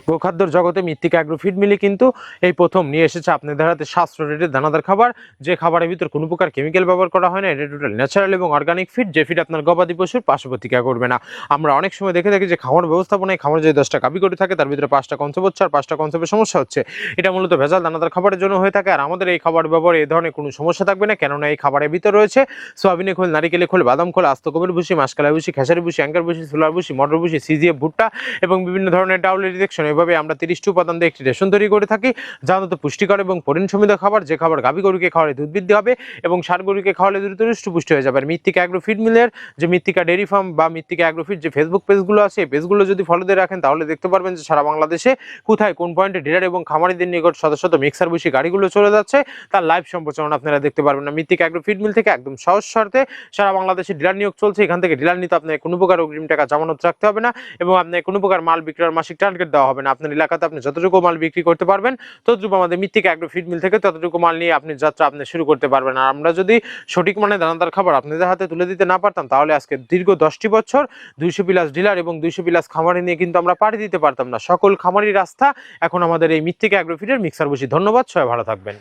গোখাদ্যর জগতে মৃত্তিকা agro feed মিলে কিন্তু এই প্রথম নিয়ে এসেছে আপনাদের হাতে সাশ্রয় রেটের দানাদার খাবার, যে খাবারের ভিতর কোনো প্রকার কেমিক্যাল ব্যবহার করা হয় না। এটা টোটাল ন্যাচারাল এবং অর্গানিক ফিড, যে ফিড আপনার গবাদি পশুর পার্শ্ব প্রতিক্রিয়া করবে না। আমরা অনেক সময় দেখে থাকি যে খাবার ব্যবস্থাপনায় খাবার যে 10টা গাভী গরু থাকে তার ভিতরে 5টা কনসেপ্ট হচ্ছে আর 5টা কনসেপ্টের সমস্যা হচ্ছে। এটা মূলত ভেজাল দানাদার খাবারের জন্য হয়ে থাকে। আর আমাদের এই খাবার ব্যবহারে এই ধরনের কোনো সমস্যা থাকবে না, কেননা এই খাবারের ভিতর রয়েছে সোয়াবিনের খোল, নারিকেলের খোল, বাদাম খোল, আস্ত গমের ভুসি, মাসকলাই ভুসি, খেসারি ভুসি, অ্যাঙ্কার ভুসি, সোলার ভুসি, মটর ভুসি, সিজিএফ ভুট্টা এবং বিভিন্ন ধরনের ডাউলের রিজেকশন। এভাবে আমরা 30টি উপাদান দিয়ে একটি রেশন তৈরি করে থাকি, যা অত্যন্ত পুষ্টিকর এবং প্রোটিন সমৃদ্ধ খাবার, যে খাবার গাভী গরুকে খাওয়ালে দুধ বৃদ্ধি হবে এবং ষাঁড় গরুকে খাওয়ালে দ্রুত হৃষ্টপুষ্ট হয়ে যাবে। আর মৃত্তিকা অ্যাগ্রো ফিড মিলের যে মৃত্তিকা ডেয়ারি ফার্ম বা মৃত্তিকা অ্যাগ্রো ফিড যে ফেসবুক পেজগুলো আছে, এই পেজগুলো যদি ফলো দিয়ে রাখেন তাহলে দেখতে পারবেন যে সারা বাংলাদেশে কোথায় কোন পয়েন্টে ডিলার এবং খামারিদের নিকট শত শত মিক্সার বসি গাড়িগুলো চলে যাচ্ছে, তার লাইভ সম্প্রচারণ আপনারা দেখতে পারবেন। না মৃত্তিকা অ্যাগ্রো ফিড মিল থেকে একদম সহজ শর্তে সারা বাংলাদেশে ডিলার নিয়োগ চলছে। এখান থেকে ডিলার নিতে আপনার কোনো প্রকার অগ্রিম টাকা জামানত রাখতে হবে না এবং আপনার কোনো প্রকার মাল বিক্রয়ের মাসিক টার্গেট দেওয়া হবে না। আপনার এলাকাতে আপনি যতটুকু মাল বিক্রি করতে পারবেন ততটুকু আমাদের মৃত্তিকা অ্যাগ্রো ফিড মিল থেকে ততটুকু মাল নিয়ে আপনি যাত্রা আপনি শুরু করতে পারবেন। আর আমরা যদি সঠিক মানে দানাদার খাবার আপনাদের হাতে তুলে দিতে না পারতাম তাহলে আজকে দীর্ঘ 10টি বছর 200 প্লাস ডিলার এবং 200 প্লাস খামারি নিয়ে কিন্তু আমরা পাড়ি দিতে পারতাম না। সকল খামারির আস্থা এখন আমাদের এই মৃত্তিকা অ্যাগ্রো ফিডের মিক্সার বসি। ধন্যবাদ, সবাই ভালো থাকবেন।